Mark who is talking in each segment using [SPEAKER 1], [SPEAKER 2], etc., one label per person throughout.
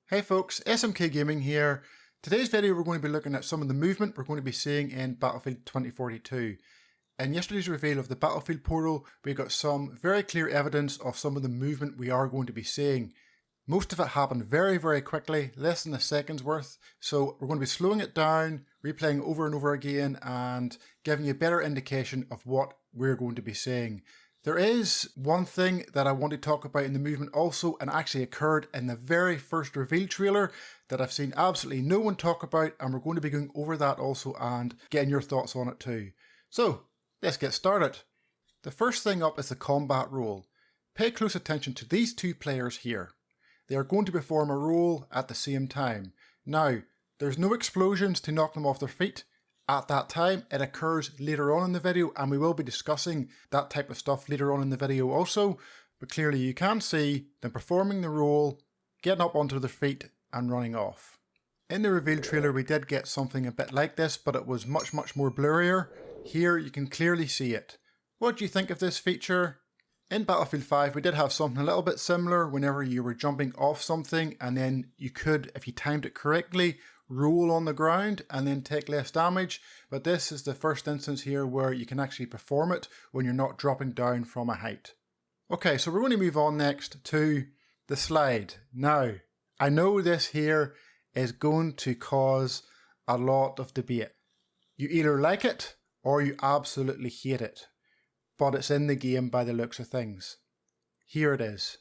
[SPEAKER 1] Hey folks, SMK Gaming here. Today's video we're going to be looking at some of the movement we're going to be seeing in Battlefield 2042. In yesterday's reveal of the Battlefield portal, we got some very clear evidence of some of the movement we are going to be seeing. Most of it happened very quickly, less than a second's worth, so we're going to be slowing it down, replaying over and over again and giving you a better indication of what we're going to be seeing. There is one thing that I want to talk about in the movement also, and actually occurred in the very first reveal trailer that I've seen absolutely no one talk about, and we're going to be going over that also and getting your thoughts on it too. So, let's get started. The first thing up is the combat role. Pay close attention to these two players here. They are going to perform a role at the same time. Now, there's no explosions to knock them off their feet. At that time, it occurs later on in the video, and we will be discussing that type of stuff later on in the video also, but clearly you can see them performing the role, getting up onto their feet and running off. In the reveal trailer we did get something a bit like this, but it was much more blurrier. Here you can clearly see it. What do you think of this feature? In Battlefield 5 we did have something a little bit similar whenever you were jumping off something, and then you could, if you timed it correctly, roll on the ground and then take less damage, but this is the first instance here where you can actually perform it when you're not dropping down from a height. Okay, so we're going to move on next to the slide. Now, I know this here is going to cause a lot of debate. You either like it or you absolutely hate it, but it's in the game by the looks of things. Here it is.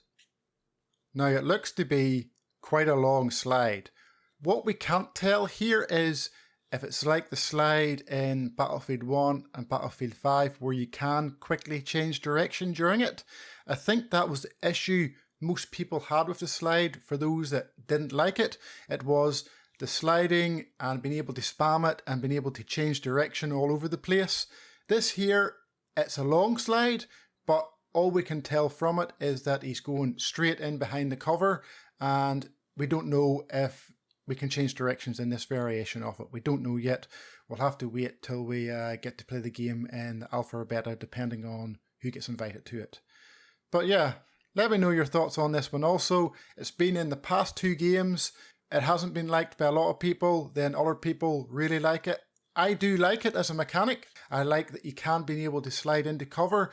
[SPEAKER 1] Now it looks to be quite a long slide. What we can't tell here is if it's like the slide in Battlefield 1 and Battlefield 5 where you can quickly change direction during it. I think that was the issue most people had with the slide. For those that didn't like it, it was the sliding and being able to spam it and being able to change direction all over the place. This here, it's a long slide, but all we can tell from it is that he's going straight in behind the cover, and we don't know if we can change directions in this variation of it. We don't know yet. We'll have to wait till we get to play the game in the alpha or beta, depending on who gets invited to it. But yeah, let me know your thoughts on this one also. It's been in the past 2 games. It hasn't been liked by a lot of people, then other people really like it. I do like it as a mechanic. I like that you can be able to slide into cover,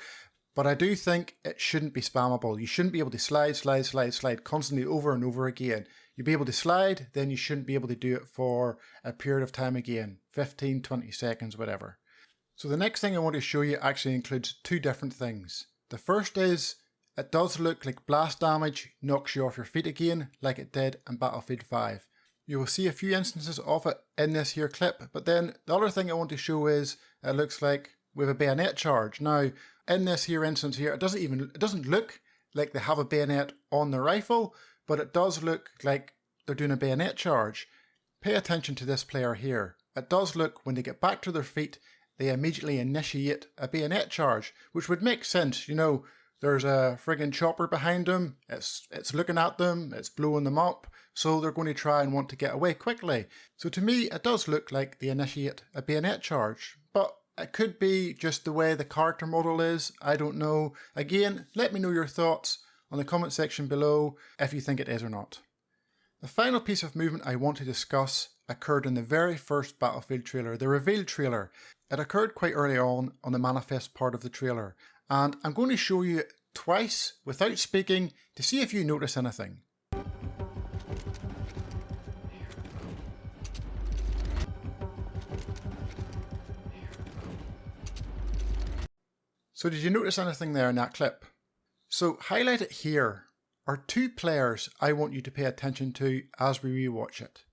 [SPEAKER 1] but I do think it shouldn't be spammable. You shouldn't be able to slide constantly over and over again. You'll be able to slide, then you shouldn't be able to do it for a period of time again, 15, 20 seconds, whatever. So the next thing I want to show you actually includes 2 different things. The first is, it does look like blast damage knocks you off your feet again, like it did in Battlefield 5. You will see a few instances of it in this here clip, but then the other thing I want to show is, it looks like we have a bayonet charge. Now, in this here instance here, it doesn't look like they have a bayonet on the rifle, but it does look like they're doing a bayonet charge. Pay attention to this player here. It does look, when they get back to their feet, they immediately initiate a bayonet charge, which would make sense. You know, there's a friggin' chopper behind them, it's looking at them, it's blowing them up, so they're going to try and want to get away quickly. So to me, it does look like they initiate a bayonet charge, but it could be just the way the character model is, I don't know. Again, let me know your thoughts on the comment section below if you think it is or not. The final piece of movement I want to discuss occurred in the very first Battlefield trailer, the reveal trailer. It occurred quite early on the manifest part of the trailer, and I'm going to show you it twice without speaking to see if you notice anything. So did you notice anything there in that clip? So highlighted here are 2 players I want you to pay attention to as we rewatch it.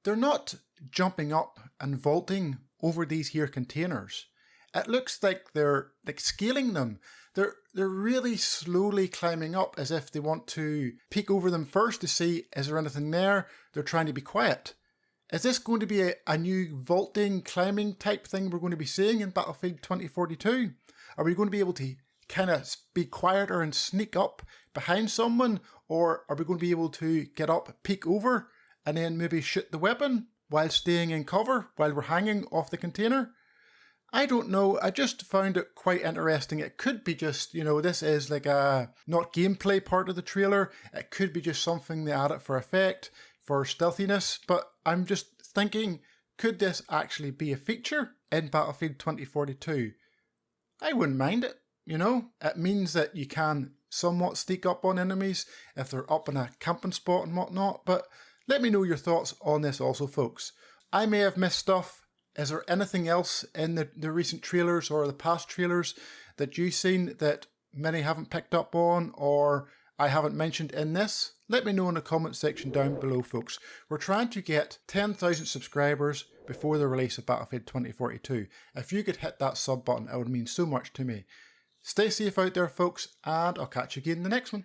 [SPEAKER 1] They're not jumping up and vaulting over these here containers. It looks like they're scaling them. They're really slowly climbing up as if they want to peek over them first to see, is there anything there? They're trying to be quiet. Is this going to be a new vaulting, climbing type thing we're going to be seeing in Battlefield 2042? Are we going to be able to kind of be quieter and sneak up behind someone, or are we going to be able to get up, peek over, and then maybe shoot the weapon while staying in cover while we're hanging off the container? I don't know, I just found it quite interesting. It could be just, this is like a not gameplay part of the trailer. It could be just something they added for effect, for stealthiness, but I'm just thinking, could this actually be a feature in Battlefield 2042? I wouldn't mind it, It means that you can somewhat sneak up on enemies if they're up in a camping spot and whatnot, but let me know your thoughts on this also, folks. I may have missed stuff. Is there anything else in the recent trailers or the past trailers that you've seen that many haven't picked up on or I haven't mentioned in this? Let me know in the comment section down below, folks. We're trying to get 10,000 subscribers before the release of Battlefield 2042. If you could hit that sub button, it would mean so much to me. Stay safe out there, folks, and I'll catch you again in the next one.